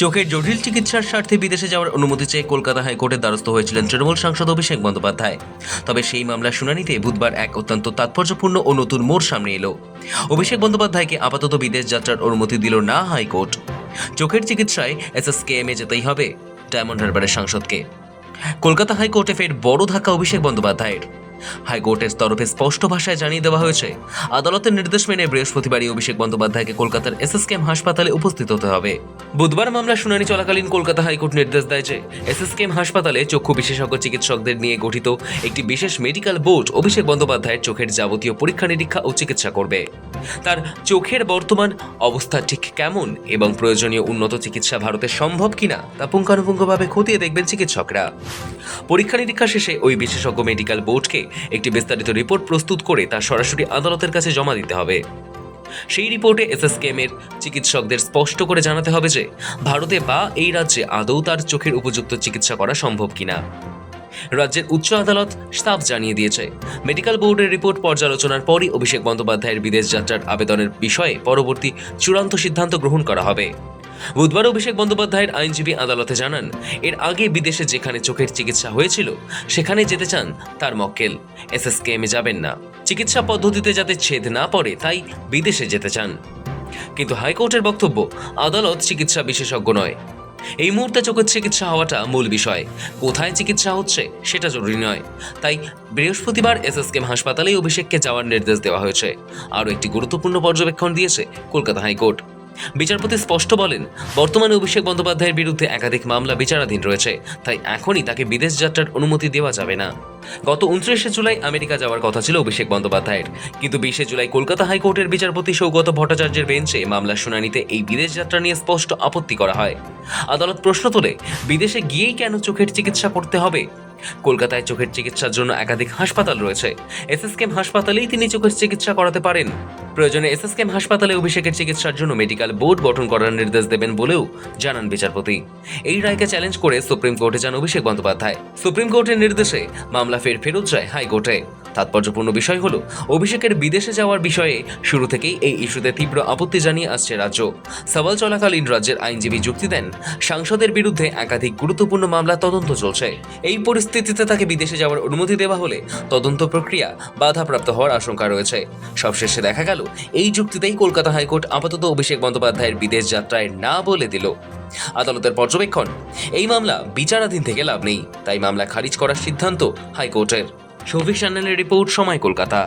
চোখের জটিল চিকিৎসার স্বার্থে বিদেশে যাওয়ার অনুমতি চেয়ে কলকাতা হাইকোর্টের দ্বারস্থ হয়েছিলেন তৃণমূল সাংসদ অভিষেক বন্দ্যোপাধ্যায়। তবে সেই মামলার শুনানিতে বুধবার এক অত্যন্ত তাৎপর্যপূর্ণ ও নতুন মোড় সামনে এলো। অভিষেক বন্দ্যোপাধ্যায়কে আপাতত বিদেশ যাত্রার অনুমতি দিল না হাইকোর্ট। চোখের চিকিৎসায় এসএসকেএমে যেতেই হবে ডায়মন্ড হারবারের সাংসদকে। কলকাতা হাইকোর্টে ফের বড় ধাক্কা অভিষেক বন্দ্যোপাধ্যায়ের। হাইকোর্টের তরফে স্পষ্ট ভাষায় জানিয়ে দেওয়া হয়েছে, আদালতের নির্দেশ মেনে বৃহস্পতিবারই অভিষেক বন্দ্যোপাধ্যায়কে কলকাতার এসএসকেএম হাসপাতালে উপস্থিত হতে হবে। বুধবার মামলার শুনানি চলাকালীন কলকাতা হাইকোর্ট নির্দেশ দেয় যে এসএসকেএম হাসপাতালে চক্ষু বিশেষজ্ঞ চিকিৎসকদের নিয়ে গঠিত একটি বিশেষ মেডিকেল বোর্ড অভিষেক বন্দ্যোপাধ্যায়ের চোখের যাবতীয় পরীক্ষা নিরীক্ষা ও চিকিৎসা করবে। তার চোখের বর্তমান অবস্থা ঠিক কেমন এবং প্রয়োজনীয় উন্নত চিকিৎসা ভারতে সম্ভব কিনা তা পুঙ্খানুপুঙ্খভাবে খতিয়ে দেখবেন চিকিৎসকরা। পরীক্ষা নিরীক্ষা শেষে ওই বিশেষজ্ঞ মেডিকেল বোর্ডকে একটি বিস্তারিত রিপোর্ট প্রস্তুত করে তা সরাসরি আদালতের কাছে জমা দিতে হবে। সেই রিপোর্টে এসএসকেএম এর চিকিৎসকদের স্পষ্ট করে জানাতে হবে যে ভারতে বা এই রাজ্যে আদৌ তার চোখের উপযুক্ত চিকিৎসা করা সম্ভব কিনা। রাজ্যের উচ্চ আদালত সাফ জানিয়ে দিয়েছে, মেডিকেল বোর্ডের রিপোর্ট পর্যালোচনার পরই অভিষেক বন্দ্যোপাধ্যায়ের বিদেশ যাত্রার আবেদনের বিষয়ে পরবর্তী চূড়ান্ত সিদ্ধান্ত গ্রহণ করা হবে। বুধবার অভিষেক বন্দ্যোপাধ্যায়ের আইনজীবী আদালতে জানান, এর আগে বিদেশে যেখানে চোখের চিকিৎসা হয়েছিল সেখানে যেতে চান তার মক্কেল, এসএসকেএমে যাবেন না। চিকিৎসা পদ্ধতিতে যাতে ছেদ না পড়ে তাই বিদেশে যেতে চান। কিন্তু হাইকোর্টের বক্তব্য, আদালত চিকিৎসা বিশেষজ্ঞ নয়। এই মুহূর্তে চোখের চিকিৎসা হওয়াটা মূল বিষয়, কোথায় চিকিৎসা হচ্ছে সেটা জরুরি নয়। তাই বৃহস্পতিবার এসএসকেএম হাসপাতালেই অভিষেককে যাওয়ার নির্দেশ দেওয়া হয়েছে। আরও একটি গুরুত্বপূর্ণ পর্যবেক্ষণ দিয়েছে কলকাতা হাইকোর্ট। বিচারপতি স্পষ্ট বলেন, বর্তমানে অভিষেক বন্দ্যোপাধ্যায়ের বিরুদ্ধে একাধিক মামলা বিচারাধীন রয়েছে, তাই এখনই তাকে বিদেশ যাত্রার অনুমতি দেওয়া যাবে না। গত 29শে জুলাই আমেরিকা যাওয়ার কথা ছিল অভিষেক বন্দ্যোপাধ্যায়ের, কিন্তু 20শে জুলাই কলকাতা হাইকোর্টের বিচারপতি সৌগত ভট্টাচার্যের বেঞ্চে মামলার শুনানিতে এই বিদেশ যাত্রা নিয়ে স্পষ্ট আপত্তি করা হয়। আদালত প্রশ্ন তোলে, বিদেশে গিয়েই কেন চোখের চিকিৎসা করতে হবে? কলকাতায় চোখের চিকিৎসার জন্য একাধিক হাসপাতাল রয়েছে, এসএসকেএম হাসপাতালেই তিনি চোখের চিকিৎসা করাতে পারেন। প্রয়োজনে এসএসকেএম হাসপাতালে অভিষেকের চিকিৎসার জন্য মেডিকেল বোর্ড গঠন করার নির্দেশ দেবেন বলেও জানান বিচারপতি। এই রায়কে চ্যালেঞ্জ করে সুপ্রিম কোর্টে যান অভিষেক বন্দ্যোপাধ্যায়। সুপ্রিম কোর্টের নির্দেশে মামলা ফেরত যায় হাইকোর্টে। তাৎপর্যপূর্ণ বিষয় হলো, অভিষেকের বিদেশে যাওয়ার বিষয়ে শুরু থেকেই এই ইস্যুতে তীব্র আপত্তি জানিয়ে আসছে রাজ্য। সওয়াল চলাকালীন রাজ্যের আইনজীবী যুক্তি দেন, সাংসদের বিরুদ্ধে একাধিক গুরুত্বপূর্ণ মামলা তদন্ত চলছে। এই পরিস্থিতিতে তাকে বিদেশে যাওয়ার অনুমতি দেওয়া হলে তদন্ত প্রক্রিয়া বাধাপ্রাপ্ত হওয়ার আশঙ্কা রয়েছে। সবশেষে দেখা গেল, এই যুক্তিতেই কলকাতা হাইকোর্ট আপাতত অভিষেক বন্দ্যোপাধ্যায়ের বিদেশ যাত্রায় না বলে দিল। আদালতের পর্যবেক্ষণ, এই মামলা বিচারাধীন থেকে লাভ নেই, তাই মামলা খারিজ করার সিদ্ধান্ত হাইকোর্টের। শফিক সান্যালের রিপোর্ট, সময়, কলকাতা।